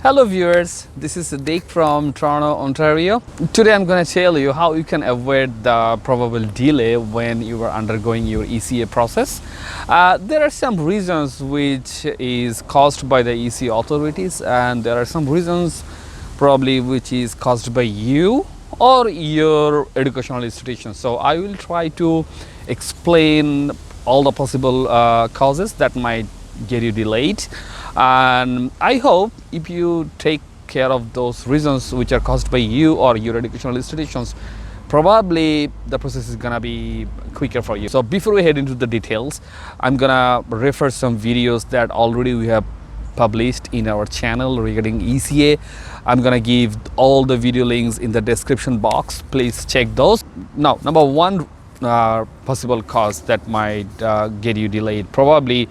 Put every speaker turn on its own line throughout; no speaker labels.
Hello viewers, this is Dick from Toronto, Ontario. Today I'm going to tell you how you can avoid the probable delay when you are undergoing your ECA process. There are some reasons which is caused by the ECA authorities, and there are some reasons probably which is caused by you or your educational institution. So I will try to explain all the possible causes that might get you delayed, and I hope if you take care of those reasons which are caused by you or your educational institutions, probably the process is gonna be quicker for you. So before we head into the details, I'm gonna refer some videos that already we have published in our channel regarding ECA. I'm gonna give all the video links in the description box. Please check those. Now, number one possible cause that might get you delayed, probably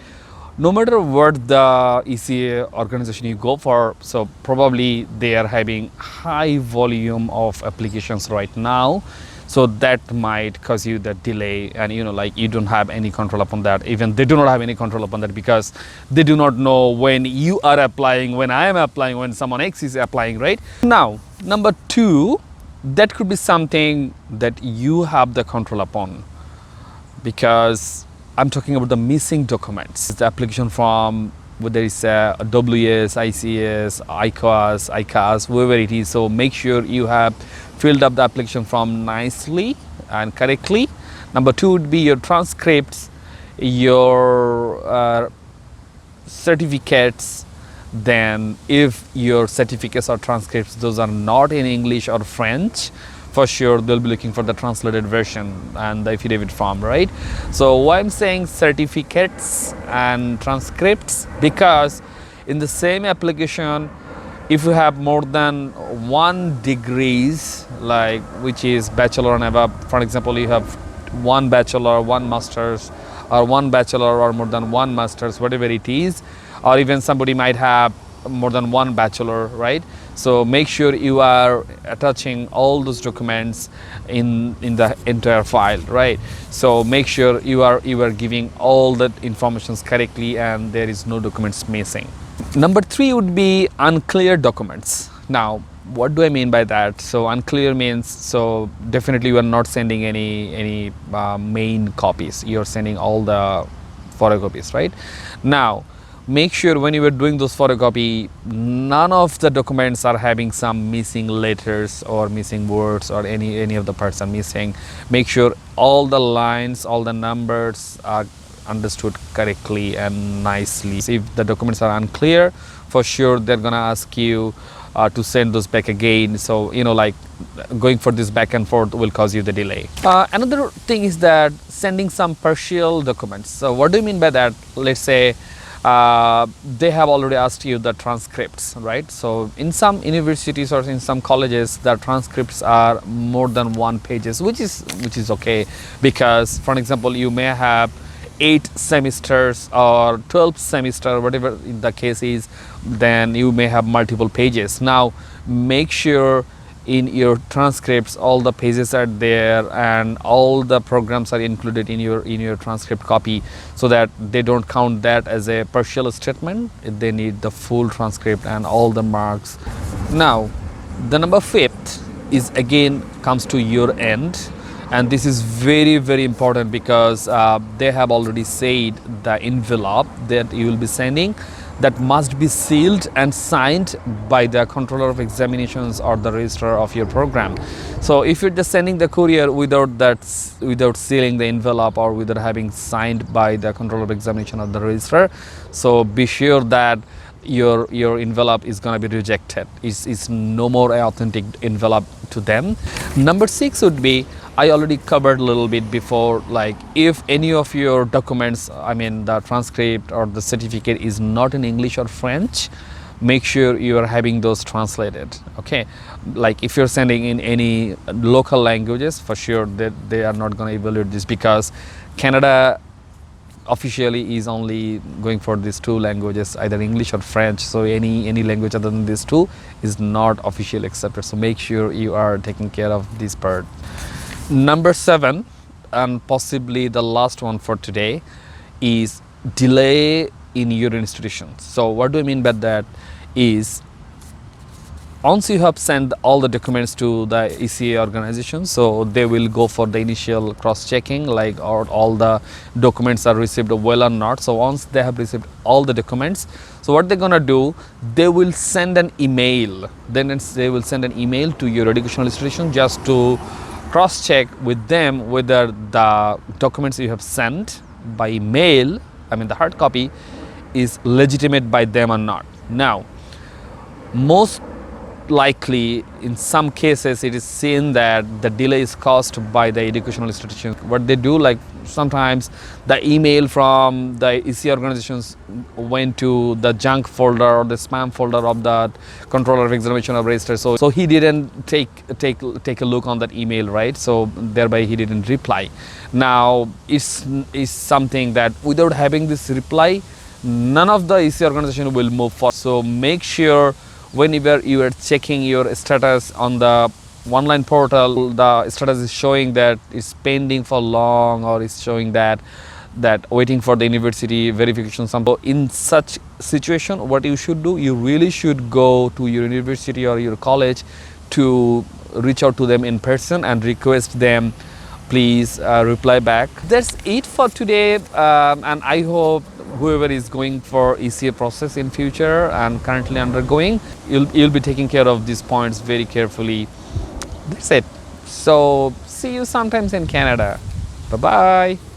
no matter what the ECA organization you go for, so probably they are having high volume of applications right now, so that might cause you the delay, and like you don't have any control upon that. Even they do not have any control upon that because they do not know when you are applying, when I am applying, when someone else is applying, right? Now, number two, that could be something that you have the control upon, because I'm talking about the missing documents. The application form, whether it's a WS, ICS, ICAS, whoever it is. So make sure you have filled up the application form nicely and correctly. Number two would be your transcripts, your certificates. Then if your certificates or transcripts, those are not in English or French, for sure they'll be looking for the translated version and the affidavit form, right? So why I'm saying certificates and transcripts, because in the same application, if you have more than 1 degrees, like which is bachelor and above, for example, you have 1 bachelor, 1 master's, or 1 bachelor or more than 1 master's, whatever it is, or even somebody might have more than 1 bachelor, right? So make sure you are attaching all those documents in the entire file, right? So make sure you are giving all the informations correctly and there is no documents missing. Number 3 would be unclear documents. Now, what do I mean by that? So unclear means, so definitely you are not sending any main copies. You're sending all the photocopies, right? Now, make sure when you are doing those photocopy, none of the documents are having some missing letters or missing words or any of the parts are missing. Make sure all the lines, all the numbers are understood correctly and nicely. So if the documents are unclear, for sure they're gonna ask you to send those back again. So like going for this back and forth will cause you the delay. Another thing is that sending some partial documents. So what do you mean by that? Let's say they have already asked you the transcripts, right? So in some universities or in some colleges, the transcripts are more than 1 pages, which is okay, because for example, you may have 8 semesters or 12 semester, whatever the case is, then you may have multiple pages. Now make sure in your transcripts all the pages are there and all the programs are included in your transcript copy, so that they don't count that as a partial statement. They need the full transcript and all the marks. Now the number 5th is again comes to your end, and this is very, very important, because they have already said the envelope that you will be sending, that must be sealed and signed by the controller of examinations or the registrar of your program. So if you're just sending the courier without sealing the envelope or without having signed by the controller of examination or the registrar, so be sure that your envelope is going to be rejected. It's no more an authentic envelope to them. Number 6 would be, I already covered a little bit before, like if any of your documents, I mean the transcript or the certificate is not in English or French, make sure you are having those translated, okay? Like if you're sending in any local languages, for sure that they are not going to evaluate this, because Canada officially is only going for these 2 languages, either English or French. So any language other than these 2 is not officially accepted. So make sure you are taking care of this part. Number 7, and possibly the last one for today, is delay in your institution. So what do I mean by that is, once you have sent all the documents to the ECA organization, so they will go for the initial cross checking, like or all the documents are received well or not. So once they have received all the documents, so what they're gonna do, they will send an email. They will send an email to your educational institution just to cross check with them whether the documents you have sent by mail, I mean the hard copy, is legitimate by them or not. Now, most likely in some cases it is seen that the delay is caused by the educational institution. What they do, like sometimes the email from the EC organizations went to the junk folder or the spam folder of the controller of examination of register, so he didn't take a look on that email, right? So thereby he didn't reply. Now it's something that without having this reply, none of the EC organization will move forward. So make sure whenever you are checking your status on the online portal, the status is showing that it's pending for long, or it's showing that waiting for the university verification. So in such situation, what you should do, you really should go to your university or your college to reach out to them in person and request them, please reply back. That's it for today, and I hope whoever is going for ECA process in future and currently undergoing, you'll be taking care of these points very carefully. That's it. So see you sometimes in Canada. Bye bye.